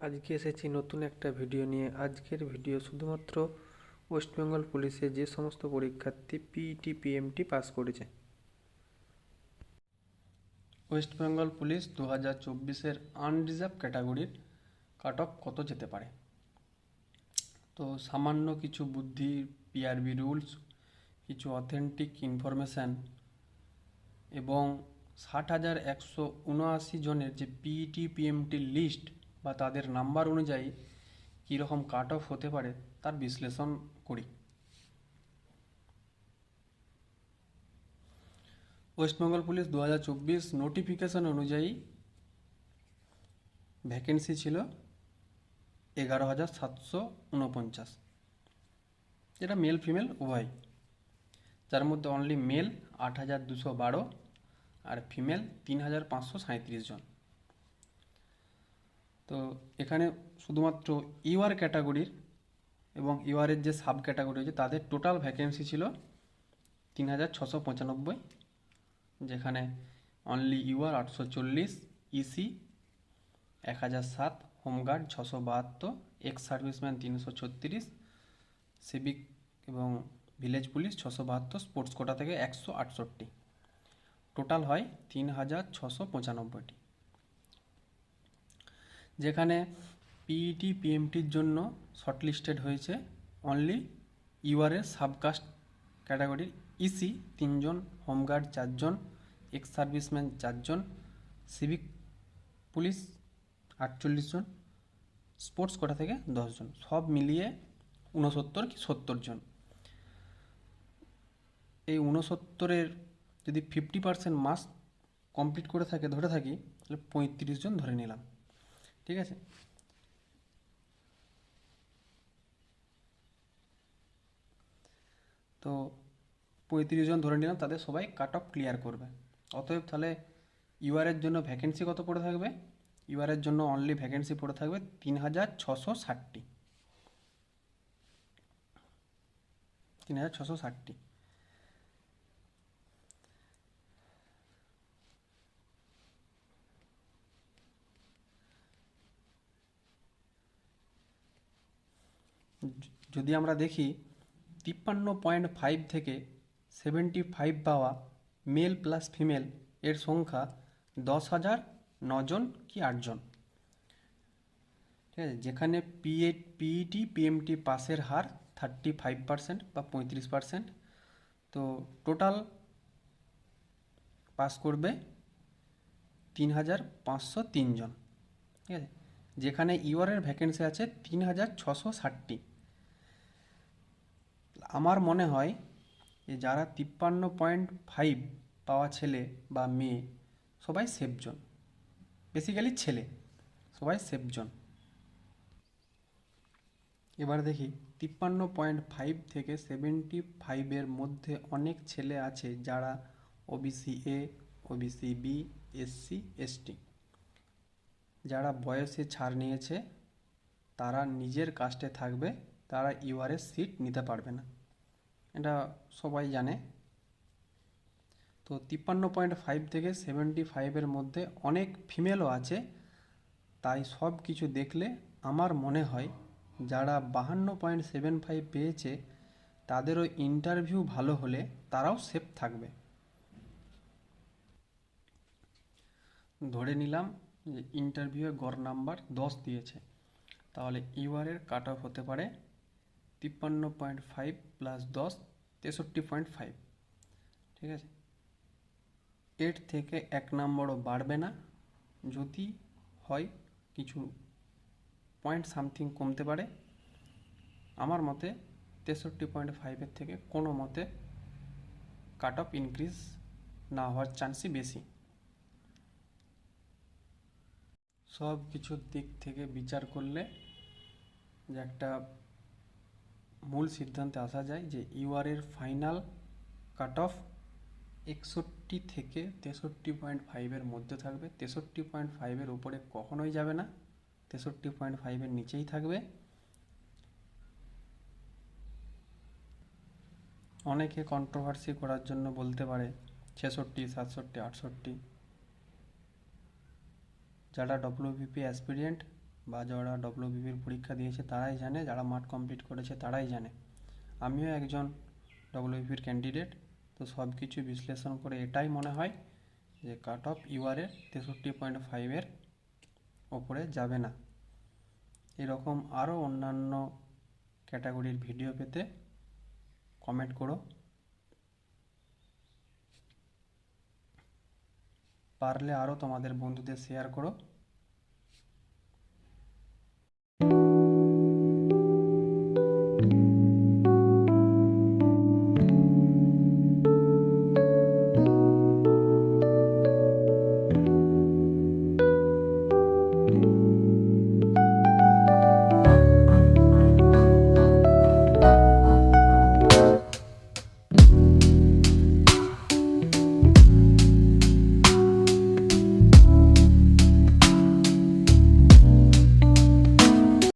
আজকে এসেছি নতুন একটা ভিডিও নিয়ে। আজকের ভিডিও শুধুমাত্র ওয়েস্ট বেঙ্গল পুলিশে যে সমস্ত পরীক্ষার্থী পিইটি পিএমটি পাস করেছে। ওয়েস্ট বেঙ্গল পুলিশ 2024-এর আনরিজার্ভ ক্যাটাগরির কাট অফ কত যেতে পারে। তো সামান্য কিছু বুদ্ধি, পিআরবি রুলস, কিছু অথেন্টিক ইনফরমেশান এবং 60,179 জনের যে পিইটি পিএমটির লিস্ট বা তাদের নাম্বার অনুযায়ী কীরকম কাট অফ হতে পারে তার বিশ্লেষণ করি। ওয়েস্ট বেঙ্গল পুলিশ 2024 নোটিফিকেশন অনুযায়ী ভ্যাকেন্সি ছিল 11,749, যেটা মেল ফিমেল উভয়, যার মধ্যে অনলি মেল 8,212 আর ফিমেল 3,537 জন। তো এখানে শুধুমাত্র ইউআর ক্যাটাগরির এবং ইউআরের যে সাব ক্যাটাগরি আছে তাদের টোটাল ভ্যাকেন্সি ছিল 3,695, যেখানে only UR 840, EC 1,007, home guard 672, ex serviceman 336, civic এবং ভিলেজ পুলিশ 672, স্পোর্টস কোটা থেকে 168, টোটাল হয় 3,695টি। যেখানে পিইটি পিএমটির জন্য শর্টলিস্টেড হয়েছে অনলি ইউআরের সাবকাস্ট ক্যাটাগরির ইসি 3 জন, হোমগার্ড 4 জন, এক্স সার্ভিসম্যান 4 জন, সিভিক পুলিশ 48 জন, স্পোর্টস কোটা থেকে 10 জন, সব মিলিয়ে 69 কি 70 জন। এই 69-এর যদি 50% মাস কমপ্লিট করে থাকে ধরে থাকি, তাহলে 35 জন ধরে নিলাম, ঠিক আছে। তো 35 জন ধরে নিলাম, তাদের সবাই কাট অফ ক্লিয়ার করবে। অতএব তাহলে ইউআরের জন্য ভ্যাকেন্সি কত পড়ে থাকবে? ইউআরের জন্য অনলি ভ্যাকেন্সি পড়ে থাকবে 3,660টি। 3,660টি। যদি আমরা দেখি 53.5 থেকে 75 পাওয়া মেল প্লাস ফিমেল এর সংখ্যা 10,009 জন কি 8 জন, ঠিক আছে। যেখানে পিইটি পিএমটি পাসের হার 35% বা 35%, তো টোটাল পাস করবে 3,503 জন, ঠিক আছে। যেখানে ইউআরের ভ্যাকেন্সি আছে 3,660টি। আমার মনে হয় যে যারা 53.5 পাওয়া ছেলে বা মেয়ে সবাই সেফ জোন, বেসিক্যালি ছেলে সবাই সেফ জোন। এবার দেখি 53.5 থেকে 75-এর মধ্যে অনেক ছেলে আছে যারা OBC A, OBC B, SC, ST, যারা বয়সে ছাড় নিয়েছে, তারা নিজের কাস্টে থাকবে, তারা ইউআরএস সিট নিতে পারবে না, এটা সবাই জানে। তো 53.5 থেকে 75-এর মধ্যে অনেক ফিমেলও আছে, তাই সব কিছু দেখলে আমার মনে হয় যারা 52.75 পেয়েছে তাদেরও ইন্টারভিউ ভালো হলে তারাও সেফ থাকবে। ধরে নিলাম যে ইন্টারভিউয়ে গড় নাম্বার 10 দিয়েছে, তাহলে ইউআরের কাট অফ হতে পারে 53.5 প্লাস 10, 63.5, ঠিক আছে। এর থেকে 1 নম্বরও বাড়বে না, যদি হয় কিছু পয়েন্ট সামথিং কমতে পারে। আমার মতে 63.5-এর থেকে কোনো মতে কাট অফ ইনক্রিজ না হওয়ার চান্সই বেশি। সব কিছুর দিক থেকে বিচার করলে যে একটা মূল সিদ্ধান্তে আসা যায় যে ইউআরের ফাইনাল কাট অফ 61 থেকে 63.5-এর মধ্যে থাকবে। 63.5-এর উপরে কখনোই যাবে না, 63.5-এর নিচেই থাকবে। অনেকে কন্ট্রোভার্সি করার জন্য বলতে পারে 66, 67, 68। যারা ডব্লিউবিপি অ্যাসপিরিয়েন্ট বা যারা ডব্লিউবিপির পরীক্ষা দিয়েছে তারাই জানে, যারা মাঠ কমপ্লিট করেছে তারাই জানে। আমিও একজন ডব্লিউবিপির ক্যান্ডিডেট। তো সব কিছু বিশ্লেষণ করে এটাই মনে হয় যে কাট অফ ইউআরের 63.5-এর ওপরে যাবে না। এরকম আরও অন্যান্য ক্যাটাগরির ভিডিও পেতে কমেন্ট করো। পারলে আরও তোমাদের বন্ধুদের শেয়ার করো।